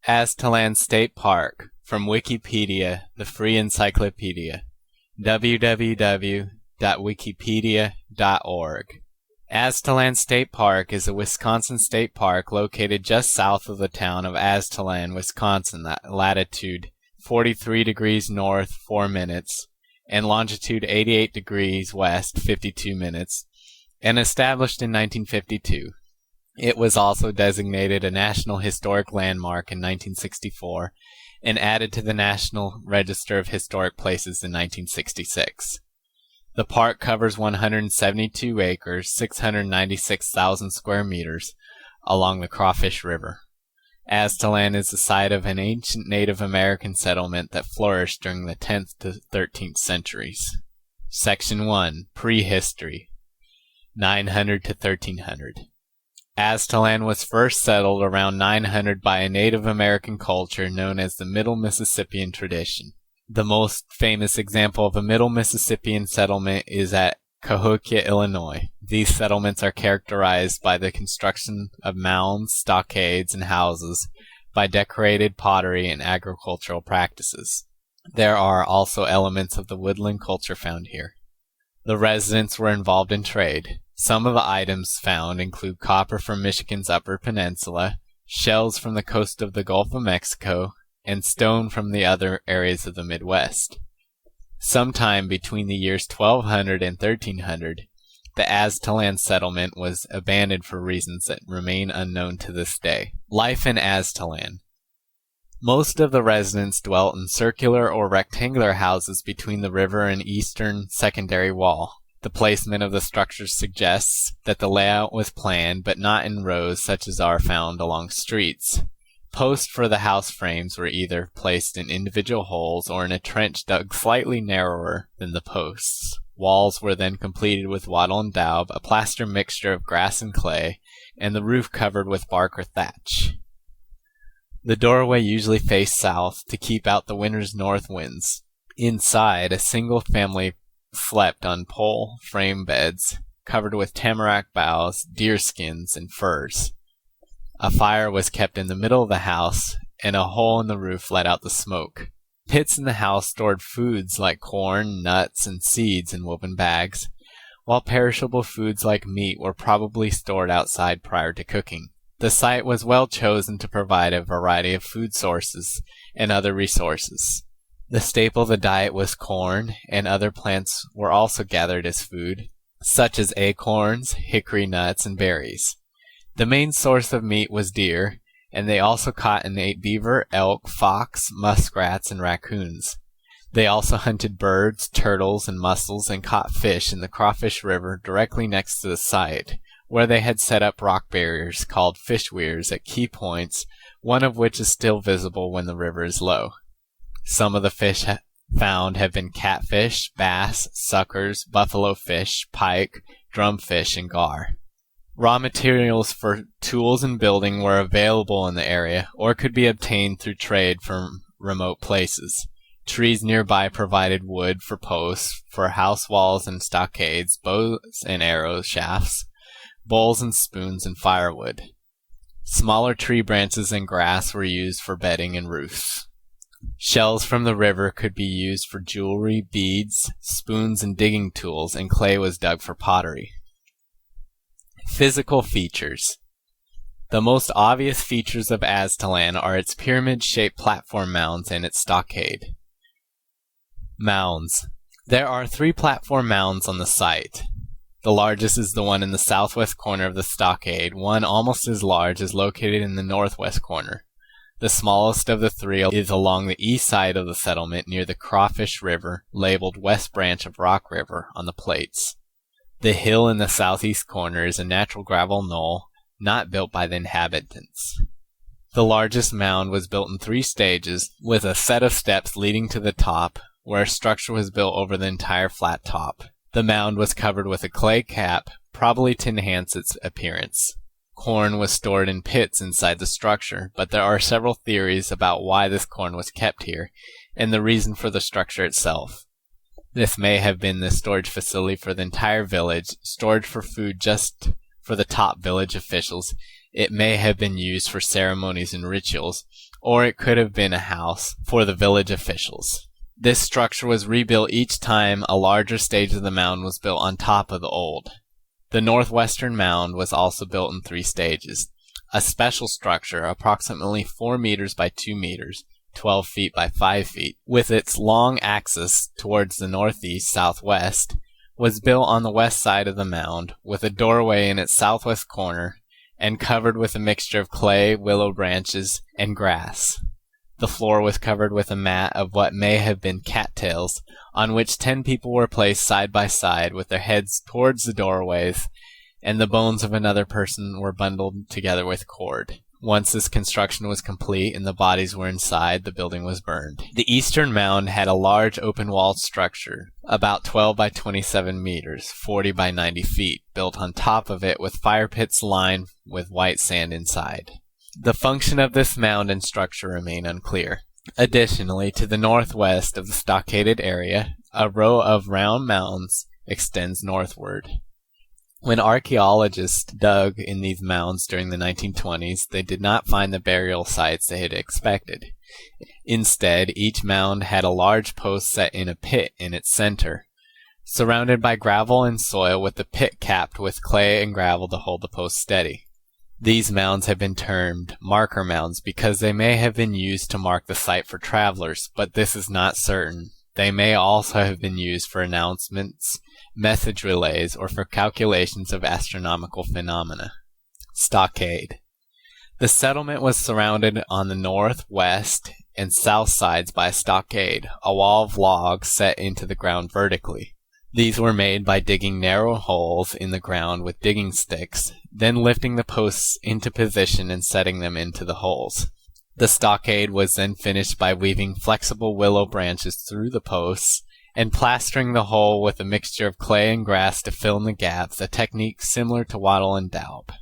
Aztalan State Park, from Wikipedia, the free encyclopedia. www.wikipedia.org. Aztalan State Park is a Wisconsin state park located just south of the town of Aztalan, Wisconsin, at latitude 43 degrees north 4 minutes and longitude 88 degrees west 52 minutes, and established in 1952. It was also designated a National Historic Landmark in 1964 and added to the National Register of Historic Places in 1966. The park covers 172 acres, 696,000 square meters, along the Crawfish River. Aztalan is the site of an ancient Native American settlement that flourished during the 10th to 13th centuries. Section 1. Prehistory, 900 to 1300. Aztalan was first settled around 900 by a Native American culture known as the Middle Mississippian tradition. The most famous example of a Middle Mississippian settlement is at Cahokia, Illinois. These settlements are characterized by the construction of mounds, stockades, and houses, by decorated pottery and agricultural practices. There are also elements of the woodland culture found here. The residents were involved in trade. Some of the items found include copper from Michigan's Upper Peninsula, shells from the coast of the Gulf of Mexico, and stone from the other areas of the Midwest. Sometime between the years 1200 and 1300, the Aztalan settlement was abandoned for reasons that remain unknown to this day. Life in Aztalan. Most of the residents dwelt in circular or rectangular houses between the river and eastern secondary wall. The placement of the structures suggests that the layout was planned, but not in rows such as are found along streets. Posts for the house frames were either placed in individual holes or in a trench dug slightly narrower than the posts. Walls were then completed with wattle and daub, a plaster mixture of grass and clay, and the roof covered with bark or thatch. The doorway usually faced south to keep out the winter's north winds. Inside, a single family slept on pole frame beds covered with tamarack boughs, deer skins, and furs. A fire was kept in the middle of the house, and a hole in the roof let out the smoke. Pits in the house stored foods like corn, nuts, and seeds in woven bags, while perishable foods like meat were probably stored outside prior to cooking. The site was well chosen to provide a variety of food sources and other resources. The staple of the diet was corn, and other plants were also gathered as food, such as acorns, hickory nuts, and berries. The main source of meat was deer, and they also caught and ate beaver, elk, fox, muskrats, and raccoons. They also hunted birds, turtles, and mussels, and caught fish in the Crawfish River directly next to the site, where they had set up rock barriers called fish weirs at key points, one of which is still visible when the river is low. Some of the fish found have been catfish, bass, suckers, buffalo fish, pike, drumfish, and gar. Raw materials for tools and building were available in the area, or could be obtained through trade from remote places. Trees nearby provided wood for posts, for house walls and stockades, bows and arrow shafts, bowls and spoons, and firewood. Smaller tree branches and grass were used for bedding and roofs. Shells from the river could be used for jewelry, beads, spoons, and digging tools, and clay was dug for pottery. Physical features. The most obvious features of Aztalan are its pyramid-shaped platform mounds and its stockade. Mounds. There are 3 platform mounds on the site. The largest is the one in the southwest corner of the stockade. One almost as large is located in the northwest corner. The smallest of the 3 is along the east side of the settlement near the Crawfish River, labeled West Branch of Rock River on the plates. The hill in the southeast corner is a natural gravel knoll, not built by the inhabitants. The largest mound was built in 3 stages, with a set of steps leading to the top, where a structure was built over the entire flat top. The mound was covered with a clay cap, probably to enhance its appearance. Corn was stored in pits inside the structure, but there are several theories about why this corn was kept here, and the reason for the structure itself. This may have been the storage facility for the entire village, storage for food just for the top village officials. It may have been used for ceremonies and rituals, or it could have been a house for the village officials. This structure was rebuilt each time a larger stage of the mound was built on top of the old. The northwestern mound was also built in 3 stages. A special structure, approximately 4 meters by 2 meters, 12 feet by 5 feet, with its long axis towards the northeast-southwest, was built on the west side of the mound, with a doorway in its southwest corner, and covered with a mixture of clay, willow branches, and grass. The floor was covered with a mat of what may have been cattails, on which 10 people were placed side by side with their heads towards the doorways, and the bones of another person were bundled together with cord. Once this construction was complete and the bodies were inside, the building was burned. The eastern mound had a large open-walled structure, about 12 by 27 meters, 40 by 90 feet, built on top of it with fire pits lined with white sand inside. The function of this mound and structure remain unclear. Additionally, to the northwest of the stockaded area, a row of round mounds extends northward. When archaeologists dug in these mounds during the 1920s, they did not find the burial sites they had expected. Instead, each mound had a large post set in a pit in its center, surrounded by gravel and soil, with the pit capped with clay and gravel to hold the post steady. These mounds have been termed marker mounds because they may have been used to mark the site for travelers, but this is not certain. They may also have been used for announcements, message relays, or for calculations of astronomical phenomena. Stockade. The settlement was surrounded on the north, west, and south sides by a stockade, a wall of logs set into the ground vertically. These were made by digging narrow holes in the ground with digging sticks, then lifting the posts into position and setting them into the holes. The stockade was then finished by weaving flexible willow branches through the posts and plastering the hole with a mixture of clay and grass to fill in the gaps, a technique similar to wattle and daub.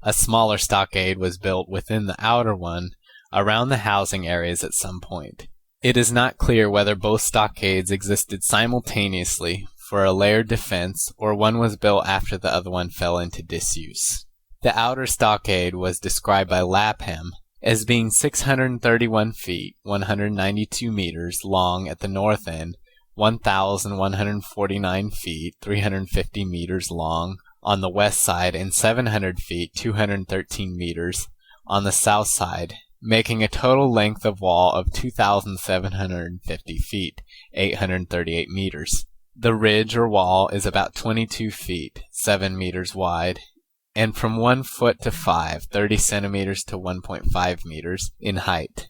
A smaller stockade was built within the outer one around the housing areas at some point. It is not clear whether both stockades existed simultaneously for a layered defense or one was built after the other one fell into disuse. The outer stockade was described by Lapham as being 631 feet, 192 meters long at the north end, 1,149 feet, 350 meters long on the west side, and 700 feet, 213 meters on the south side, making a total length of wall of 2,750 feet, 838 meters. The ridge or wall is about 22 feet, 7 meters wide, and from 1 foot to 5, 30 centimeters to 1.5 meters in height.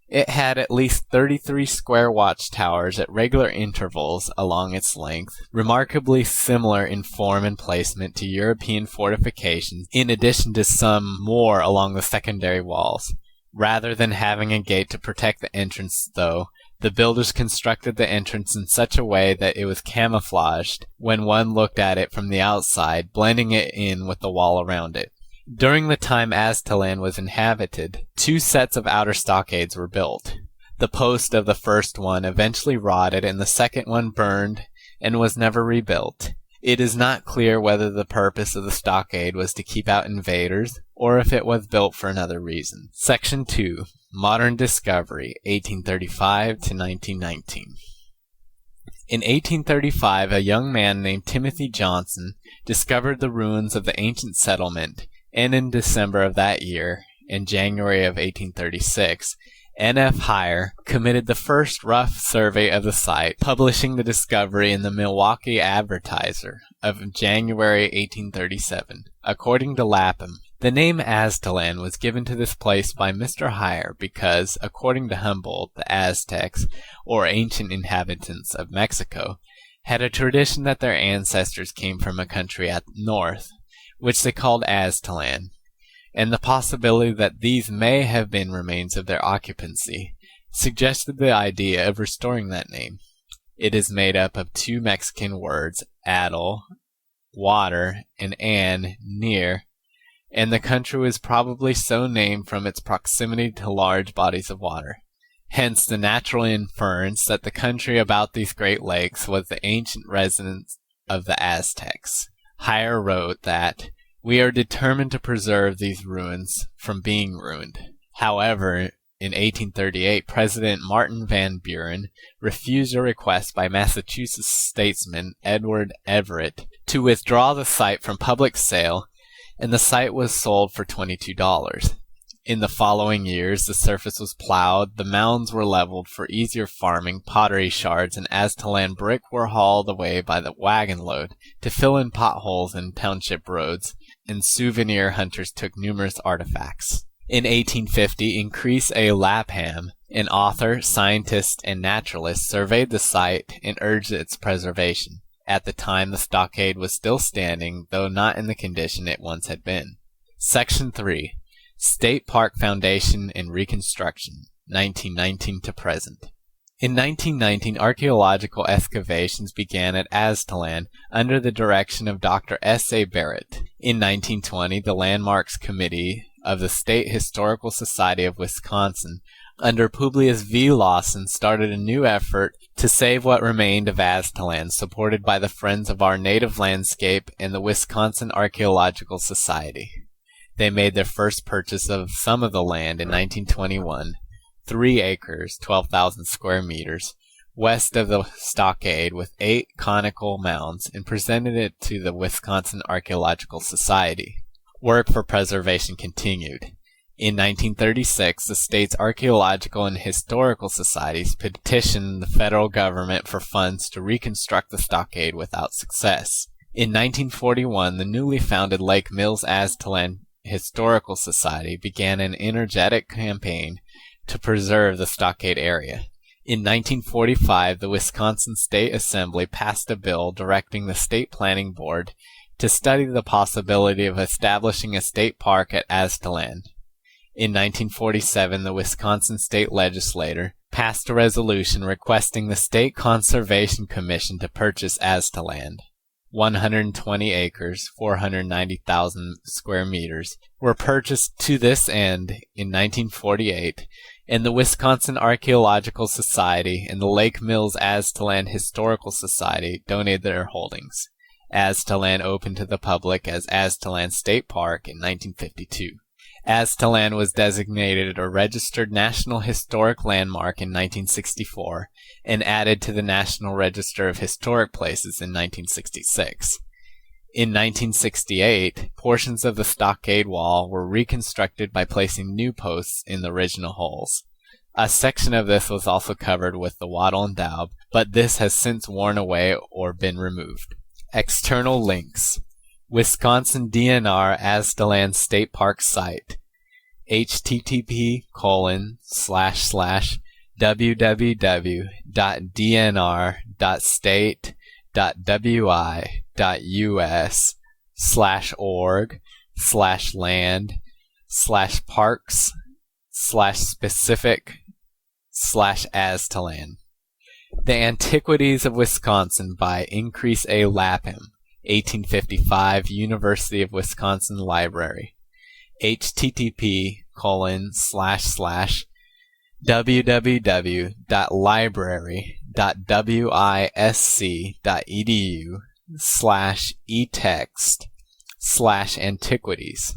It had at least 33 square watchtowers at regular intervals along its length, remarkably similar in form and placement to European fortifications, in addition to some more along the secondary walls. Rather than having a gate to protect the entrance, though, the builders constructed the entrance in such a way that it was camouflaged when one looked at it from the outside, blending it in with the wall around it. During the time Aztalan was inhabited, 2 sets of outer stockades were built. The post of the first one eventually rotted and the second one burned and was never rebuilt. It is not clear whether the purpose of the stockade was to keep out invaders or if it was built for another reason. Section 2. Modern Discovery, 1835 to 1919. In 1835, a young man named Timothy Johnson discovered the ruins of the ancient settlement, and in December of that year, in January of 1836, N.F. Heyer committed the first rough survey of the site, publishing the discovery in the Milwaukee Advertiser of January 1837. According to Lapham, the name Aztalan was given to this place by Mr. Heyer because, according to Humboldt, the Aztecs, or ancient inhabitants of Mexico, had a tradition that their ancestors came from a country at the north, which they called Aztalan, and the possibility that these may have been remains of their occupancy suggested the idea of restoring that name. It is made up of 2 Mexican words, adel, water, and an, near, and the country was probably so named from its proximity to large bodies of water. Hence the natural inference that the country about these great lakes was the ancient residence of the Aztecs. Heyer wrote that, "We are determined to preserve these ruins from being ruined." However, in 1838, President Martin Van Buren refused a request by Massachusetts statesman Edward Everett to withdraw the site from public sale, and the site was sold for $22. In the following years, the surface was plowed, the mounds were leveled for easier farming, pottery shards and Aztalan brick were hauled away by the wagon load to fill in potholes in township roads, and souvenir hunters took numerous artifacts. In 1850, Increase A. Lapham, an author, scientist, and naturalist, surveyed the site and urged its preservation. At the time, the stockade was still standing, though not in the condition it once had been. Section 3. State Park Foundation and Reconstruction, 1919 to present. In 1919, archaeological excavations began at Aztalan under the direction of Dr. S. A. Barrett. In 1920, the Landmarks Committee of the State Historical Society of Wisconsin, under Publius V. Lawson, started a new effort to save what remained of Aztalan, supported by the Friends of Our Native Landscape and the Wisconsin Archaeological Society. They made their first purchase of some of the land in 1921, 3 acres, 12,000 square meters, west of the stockade with 8 conical mounds, and presented it to the Wisconsin Archaeological Society. Work for preservation continued. In 1936, the state's archaeological and historical societies petitioned the federal government for funds to reconstruct the stockade without success. In 1941, the newly founded Lake Mills Aztalan Historical Society began an energetic campaign to preserve the stockade area. In 1945, the Wisconsin State Assembly passed a bill directing the State Planning Board to study the possibility of establishing a state park at Aztalan. In 1947, the Wisconsin State Legislature passed a resolution requesting the State Conservation Commission to purchase Aztalan. 120 acres, 490,000 square meters, were purchased to this end in 1948, and the Wisconsin Archaeological Society and the Lake Mills Aztalan Historical Society donated their holdings. Aztalan opened to the public as Aztalan State Park in 1952. Aztalan was designated a registered National Historic Landmark in 1964 and added to the National Register of Historic Places in 1966. In 1968, portions of the stockade wall were reconstructed by placing new posts in the original holes. A section of this was also covered with the wattle and daub, but this has since worn away or been removed. External links: Wisconsin DNR Aztalan State Park site, http://www.dnr.state.wi.us/org/specific/Aztalan. The Antiquities of Wisconsin by Increase A. Lapham, 1855, University of Wisconsin Library. http://www.library.wisc.edu/etext/antiquities.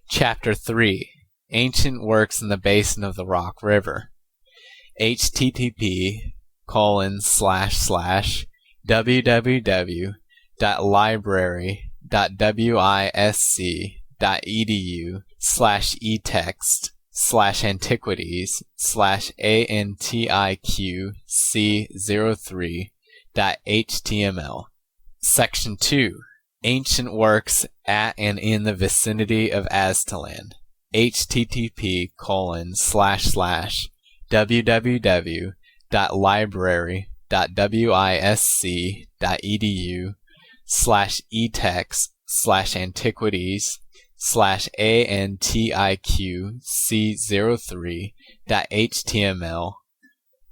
Chapter 3, Ancient Works in the Basin of the Rock River. http://www.library.wisc.edu/etext/antiquities/antiq-c03.html. Section 2, Ancient Works at and in the vicinity of Aztalan. http://www.library.wisc.edu/etext/antiquities/antiq-c03.html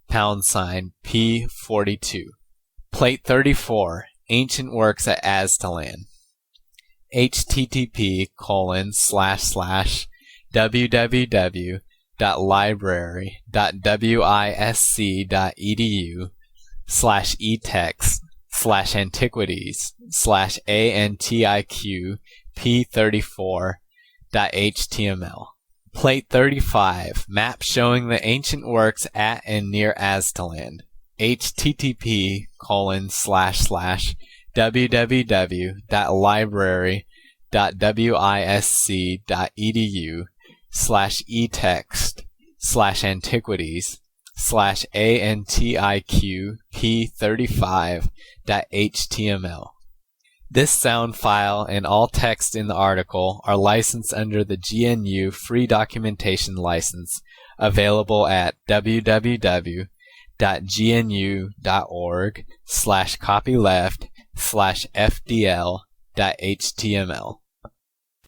#P42. Plate 34, Ancient Works at Aztalan. http://www.library.wisc.edu/etext/antiquities/antiq-p34.html Plate 35, map showing the ancient works at and near Aztalan. http://www.library.wissc.edu/etext/antiquities/p35.html. This sound file and all text in the article are licensed under the GNU Free Documentation License, available at www.gnu.org/copyleft/fdl.html.